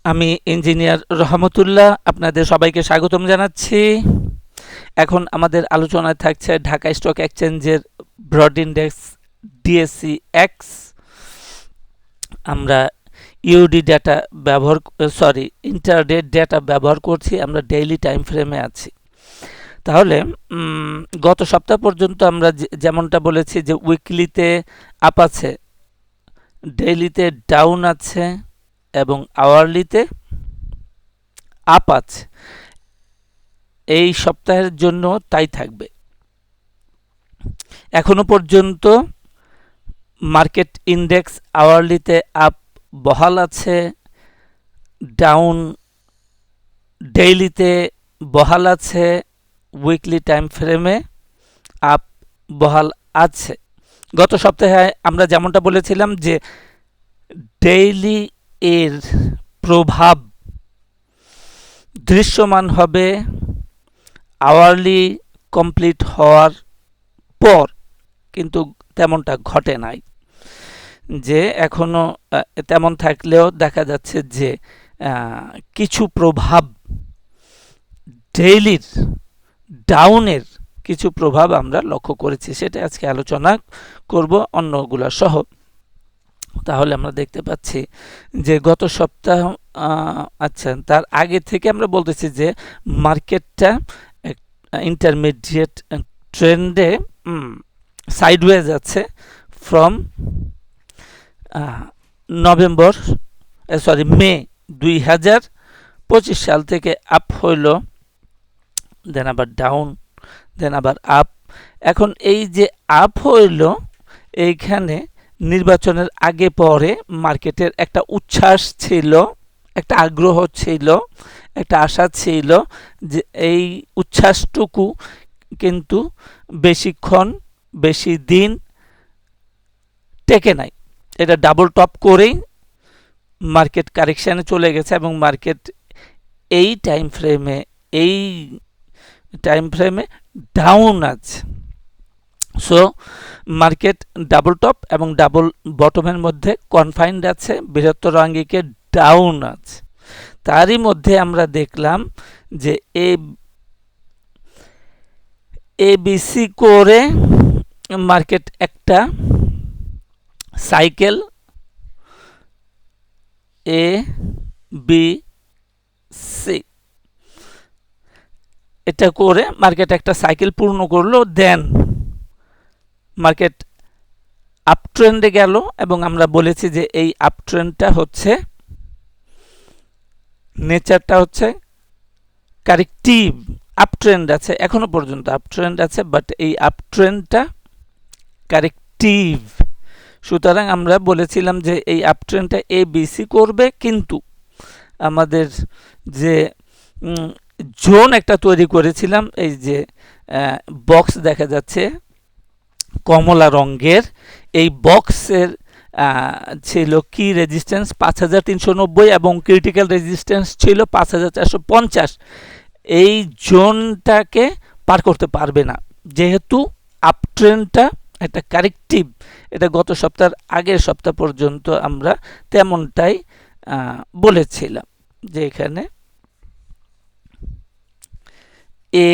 আমি ইঞ্জিনিয়ার রহমতুল্লাহ আপনাদের সবাইকে স্বাগতম জানাচ্ছি। এখন আমাদের আলোচনায় থাকছে ঢাকা স্টক এক্সচেঞ্জের ব্রড ইন্ডেক্স ডিএসসি এক্স। আমরা ইউডি ডাটা ইন্টারডে ডাটা ব্যবহার করছি। আমরা ডেইলি টাইম ফ্রেমে আছি। তাহলে গত সপ্তাহ পর্যন্ত আমরা যেমনটা বলেছি যে উইকলিতে আপ আছে, ডেইলিতে ডাউন আছে এবং আওয়ারলিতে আপ আছে। এই সপ্তাহের জন্য তাই থাকবে। এখনো পর্যন্ত মার্কেট ইন্ডেক্স আওয়ারলিতে আপ বহাল আছে, ডাউন ডেইলিতে বহাল আছে, উইকলি টাইম ফ্রেমে আপ বহাল আছে। গত সপ্তাহে আমরা যেমনটা বলেছিলাম যে ডেইলি এর প্রভাব দৃশ্যমান হবে আওয়ারলি কমপ্লিট হওয়ার পর, কিন্তু তেমনটা ঘটে নাই। যে এখনো তেমন থাকলেও দেখা যাচ্ছে যে কিছু প্রভাব ডেইলির ডাউনের কিছু প্রভাব আমরা লক্ষ্য করেছি, সেটা আজকে আলোচনা করব অন্যগুলা সহ। তাহলে আমরা দেখতে পাচ্ছি যে গত সপ্তাহ তার আগে থেকে আমরা বলতেছি যে মার্কেটটা ইন্টারমিডিয়েট ট্রেন্ডে সাইডওয়েজ আছে ফ্রম মে 2025 সাল থেকে আপ হইল, দেন আবার ডাউন, দেন আবার আপ। এখন এই যে আপ হইল, এইখানে নির্বাচনের আগে পরে মার্কেটের একটা উচ্ছ্বাস ছিল, একটা আগ্রহ ছিল, একটা আশা ছিল যে এই উচ্ছ্বাসটুকু কিন্তু বেশিক্ষণ বেশি দিন টেকে নাই। এটা ডাবল টপ করেই মার্কেট কারেকশানে চলে গেছে এবং মার্কেট এই টাইম ফ্রেমে ডাউন আছে। সো মার্কেট ডাবল টপ এবং ডাবল বটমের মধ্যে কনফাইন্ড আছে, বৃহত্তর আঙ্গিকে ডাউন আছে। তারই মধ্যে আমরা দেখলাম যে এবিসি করে মার্কেট একটা সাইকেল ABC এটা করে মার্কেট একটা সাইকেল পূর্ণ করলো, দেন মার্কেট আপ ট্রেন্ডে গেল এবং আমরা বলেছি যে এই আপ ট্রেন্ডটা হচ্ছে নেচারটা হচ্ছে কারেক্টিভ। আপ ট্রেন্ড আছে, এখনো পর্যন্ত আপ ট্রেন্ড আছে, বাট এই আপ ট্রেন্ডটা কারেক্টিভ। সুতরাং আমরা বলেছিলাম যে এই আপ ট্রেন্ডটা এবিসি করবে, কিন্তু আমাদের যে জোন একটা তৈরি করেছিলাম, এই যে বক্স দেখা যাচ্ছে কমলা রঙের, এই বক্সের ছিল কি রেজিস্ট্যান্স 5390 এবং ক্রিটিক্যাল রেজিস্ট্যান্স ছিল 5450। এই জোনটাকে পার করতে পারবে না, যেহেতু আপ ট্রেন্ডটা একটা কারেক্টিভ। এটা গত সপ্তাহের আগের সপ্তাহ পর্যন্ত আমরা তেমনটাই বলেছিলাম যে এখানে এ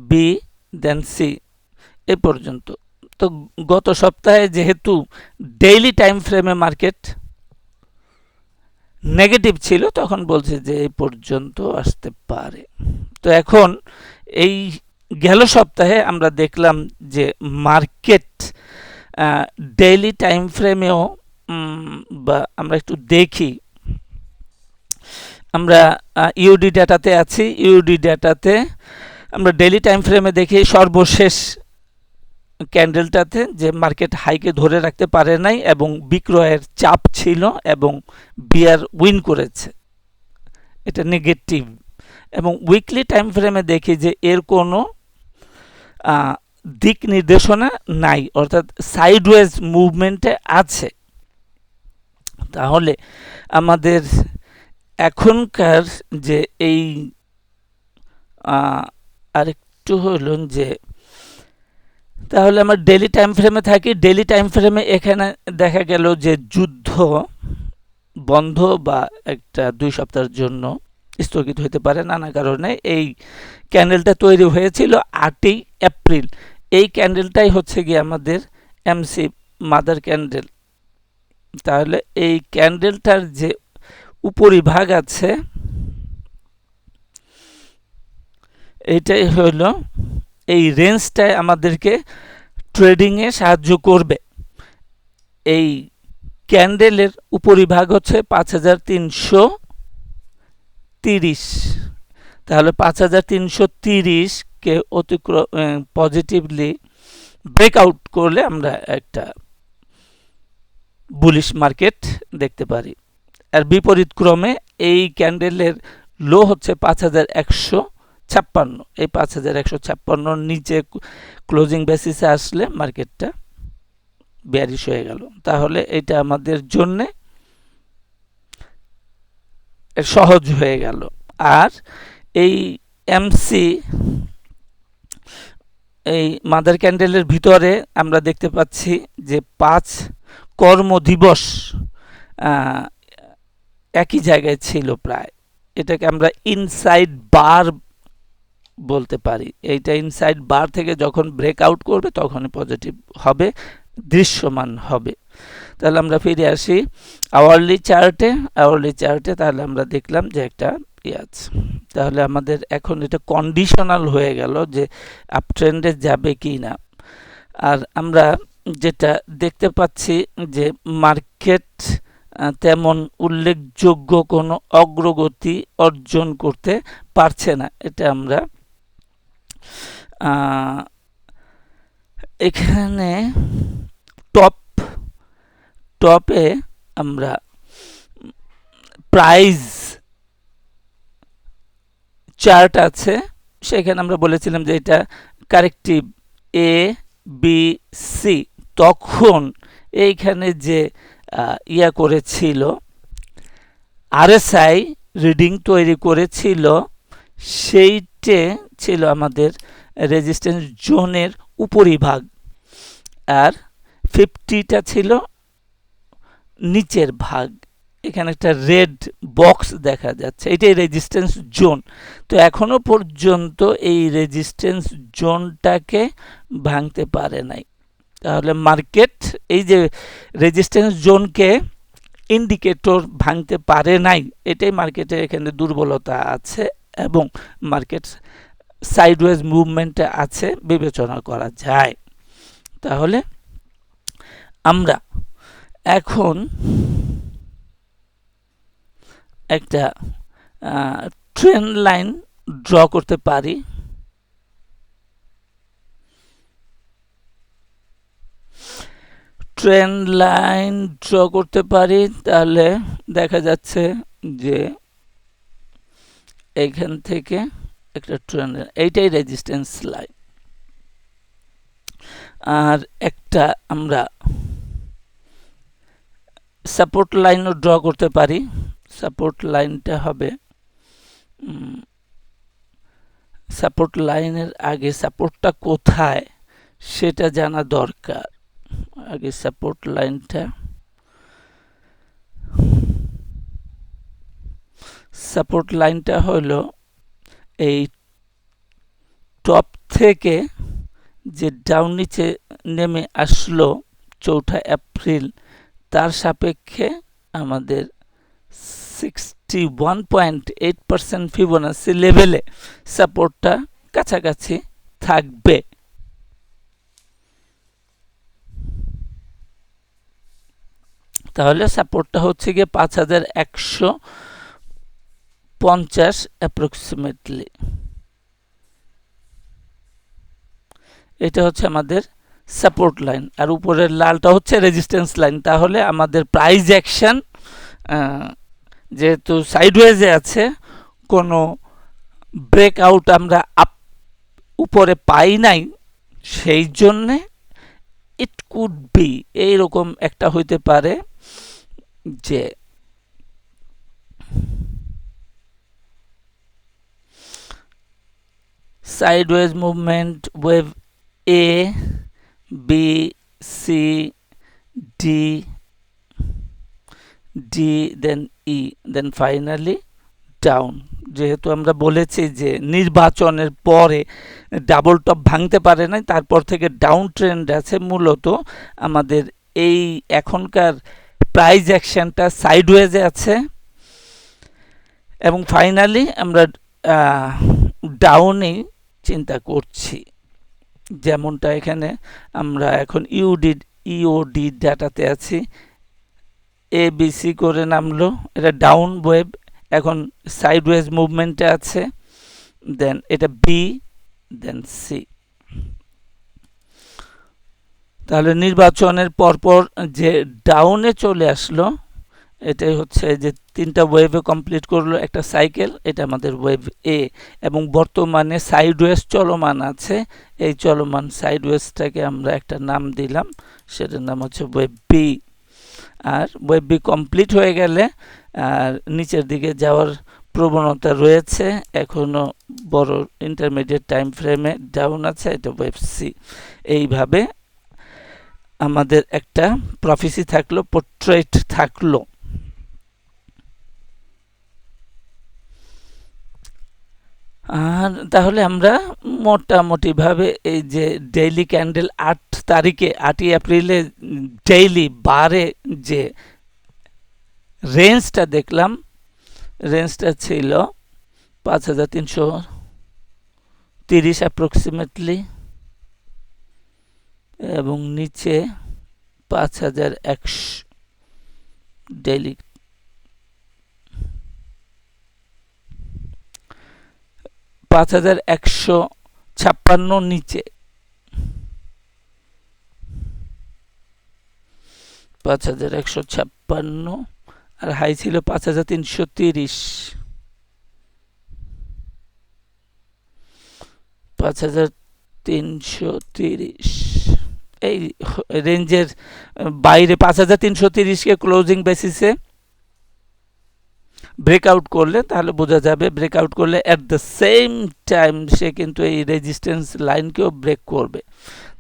বি দেন সি এ পর্যন্ত। তো গত সপ্তাহে যেহেতু ডেইলি টাইম ফ্রেমে মার্কেট নেগেটিভ ছিল, তখন বলছে যে এই পর্যন্ত আসতে পারে। তো এখন এই গেল সপ্তাহে আমরা দেখলাম যে মার্কেট ডেইলি টাইম ফ্রেমেও বা আমরা একটু দেখি, আমরা ইউডি ডাটাতে আছি। ইউডি ডাটাতে আমরা ডেইলি টাইম ফ্রেমে দেখি সর্বশেষ ক্যান্ডেলটাতে যে মার্কেট হাইকে ধরে রাখতে পারে নাই এবং বিক্রয়ের চাপ ছিল এবং বিয়ার উইন করেছে, এটা নেগেটিভ। এবং উইকলি টাইম ফ্রেমে দেখি যে এর কোনো দিক নির্দেশনা নাই, অর্থাৎ সাইডওয়েজ মুভমেন্টে আছে। তাহলে আমাদের এখনকার যে এই আরেকটু হল যে, তাহলে আমরা ডেইলি টাইম ফ্রেমে থাকি। ডেইলি টাইম ফ্রেমে এখানে দেখা গেল যে যুদ্ধ বন্ধ বা একটা 2 সপ্তাহের জন্য স্থগিত হতে পারে নানা কারণে। এই ক্যান্ডেলটা তৈরি হয়েছিল 8ই এপ্রিল। এই ক্যান্ডেলটাই হচ্ছে গিয়ে আমাদের এমসি মাদার ক্যান্ডেল। তাহলে এই ক্যান্ডেলটার যে উপরিভাগ আছে এইটাই হলো এই রেঞ্জটাই আমাদেরকে ট্রেডিংয়ে সাহায্য করবে। এই ক্যান্ডেলের উপরিভাগ হচ্ছে 5330। তাহলে 5330 কে অতিক্রম পজিটিভলি ব্রেকআউট করলে আমরা একটা বুলিশ মার্কেট দেখতে পারি। আর বিপরীত ক্রমে এই ক্যান্ডেলের লো হচ্ছে 5156। এই 5156 নিচে ক্লোজিং বেসিসে আসলে মার্কেটটা বেয়ারিশ হয়ে গেল। তাহলে এটা আমাদের জন্য সহজ হয়ে গেল। আর এই এমসি এই মাদার ক্যান্ডেলের ভিতরে আমরা দেখতে পাচ্ছি যে 5 কর্মদিবস একই জায়গায় ছিল প্রায়। এটাকে আমরা ইনসাইড বার বলতে পারি। এইটা ইনসাইড বার থেকে যখন ব্রেকআউট করবে তখনই পজিটিভ হবে, দৃশ্যমান হবে। তাহলে আমরা ফিরে আসি আওয়ারলি চার্টে। আওয়ারলি চার্টে তাহলে আমরা দেখলাম যে একটা আছে। তাহলে আমাদের এখন এটা কন্ডিশনাল হয়ে গেল যে আপ ট্রেন্ডে যাবে কি না। আর আমরা যেটা দেখতে পাচ্ছি যে মার্কেট তেমন উল্লেখযোগ্য কোনো অগ্রগতি অর্জন করতে পারছে না। এটা আমরা এখানে টপে আমরা প্রাইস চার্ট আছে, সেখানে আমরা বলেছিলাম যে এটা কারেক্টিভ এ বি সি। তখন এইখানে যে ইয়া করেছিল আরএসআই রিডিং তৈরি করেছিল সেইটে ছিল আমাদের রেজিস্ট্যান্স জোনের উপরিভাগ, আর 50টা ছিল নিচের ভাগ। এখানে একটা রেড বক্স দেখা যাচ্ছে, এটাই রেজিস্ট্যান্স জোন। তো এখনো পর্যন্ত এই রেজিস্ট্যান্স জোনটাকে ভাঙতে পারে নাই। তাহলে মার্কেট এই যে রেজিস্ট্যান্স জোনকে ইন্ডিকেটর ভাঙতে পারে নাই, এটাই মার্কেটের এখানে দুর্বলতা আছে এবং মার্কেট সাইডওয়েজ মুভমেন্টে আছে বিবেচনা করা যায়। তাহলে আমরা এখন একটা ট্রেন্ড লাইন ড্র করতে পারি। ট্রেন্ড লাইন ড্র করতে পারি। তাহলে দেখা যাচ্ছে যে এইখান থেকে একটা ট্রেন্ড, এইটাই রেজিস্ট্যান্স লাইন। আর একটা আমরা সাপোর্ট লাইনও ড্র করতে পারি। সাপোর্ট লাইনটা হবে, সাপোর্ট লাইনের আগে সাপোর্টটা কোথায় সেটা জানা দরকার। আগে সাপোর্ট লাইনটা, সাপোর্ট লাইনটা হলো এই টপ থেকে যে ডাউন নিচে নেমে আসলো 4 এপ্রিল, তার সাপেক্ষে আমাদের 61.8% ফিবোনাসি লেভেলে সাপোর্টটা কাছাকাছি থাকবে। তাহলে সাপোর্টটা হচ্ছে গিয়ে 5150 অ্যাপ্রক্সিমেটলি। এটা হচ্ছে আমাদের সাপোর্ট লাইন, আর উপরের লালটা হচ্ছে রেজিস্ট্যান্স লাইন। তাহলে আমাদের প্রাইস অ্যাকশন যেহেতু সাইডওয়েজে আছে, কোনো ব্রেকআউট আমরা উপরে পাই নাই, সেই জন্যে ইট কুড বি এইরকম একটা হইতে পারে যে sideways movement wave A B C D D then E then finally down. যেহেতু আমরা বলেছি যে নির্বাচনের পরে ডাবল টপ ভাঙতে পারে নাই, তারপর থেকে ডাউন ট্রেন্ড আছে, মূলত আমাদের এই এখনকার প্রাইস অ্যাকশনটা সাইডওয়েজে আছে এবং ফাইনালি আমরা ডাউনে চিন্তা করছি। যেমনটা এখানে আমরা এখন ইওডি ডাটাতে আছি, ABC করে নামলো, এটা ডাউন ওয়েভ, এখন সাইডওয়েজ মুভমেন্টে আছে, দেন এটা বি দেন সি। তাহলে নির্বাচনের পরপর যে ডাউনে চলে আসলো, এটাই হচ্ছে যে তিনটা ওয়েভে কমপ্লিট করলো একটা সাইকেল, এটা আমাদের ওয়েভ এ, এবং বর্তমানে সাইডওয়েজ চলমান আছে। এই চলমান সাইডওয়েজটাকে আমরা একটা নাম দিলাম, সেটার নাম হচ্ছে ওয়েভ বি। আর ওয়েভ বি কমপ্লিট হয়ে গেলে আর নিচের দিকে যাওয়ার প্রবণতা রয়েছে, এখনো বড় ইন্টারমিডিয়েট টাইম ফ্রেমে ডাউন আছে, এটা ওয়েভ সি। এইভাবে আমাদের একটা প্রফেসি থাকলো, পোর্ট্রেট থাকলো। আর তাহলে আমরা মোটামুটিভাবে এই যে ডেইলি ক্যান্ডেল 8 তারিখে 8ই এপ্রিলে ডেইলি বারে যে রেঞ্জটা দেখলাম, রেঞ্জটা ছিল 5330 অ্যাপ্রক্সিমেটলি, এবং নিচে 5100 ডেইলি, 5156 নিচে, 5156, আর হাই ছিল 5330, 5330। এই রেঞ্জের বাইরে 5330কে ক্লোজিং বেসিসে ব্রেকআউট করলে তাহলে বোঝা যাবে, ব্রেকআউট করলে অ্যাট দ্য সেম টাইম সে কিন্তু এই রেজিস্ট্যান্স লাইনকেও ব্রেক করবে।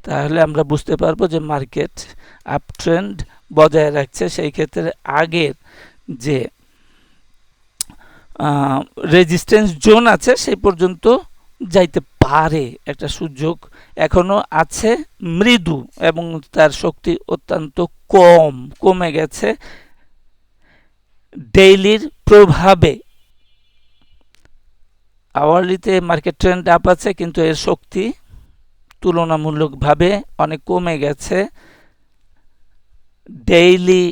তাহলে আমরা বুঝতে পারবো যে মার্কেট আপ ট্রেন্ড বজায় রাখছে। সেই ক্ষেত্রে আগের যে রেজিস্ট্যান্স জোন আছে সেই পর্যন্ত যাইতে পারে, একটা সুযোগ এখনো আছে, মৃদু, এবং তার শক্তি অত্যন্ত কমে গেছে ডেইলির প্রভাবে। আওয়ারলিতে মার্কেট ট্রেন্ড আপ আছে, কিন্তু এর শক্তি তুলনামূলকভাবে অনেক কমে গেছে ডেইলি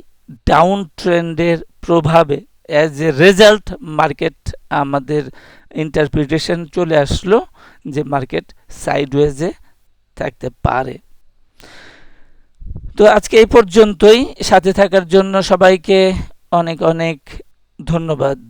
ডাউন ট্রেন্ডের প্রভাবে। অ্যাজ এ রেজাল্ট মার্কেট, আমাদের ইন্টারপ্রিটেশন চলে আসলো যে মার্কেট সাইডওয়েজে থাকতে পারে। তো আজকে এই পর্যন্তই, সাথে থাকার জন্য সবাইকে অনেক অনেক ধন্যবাদ।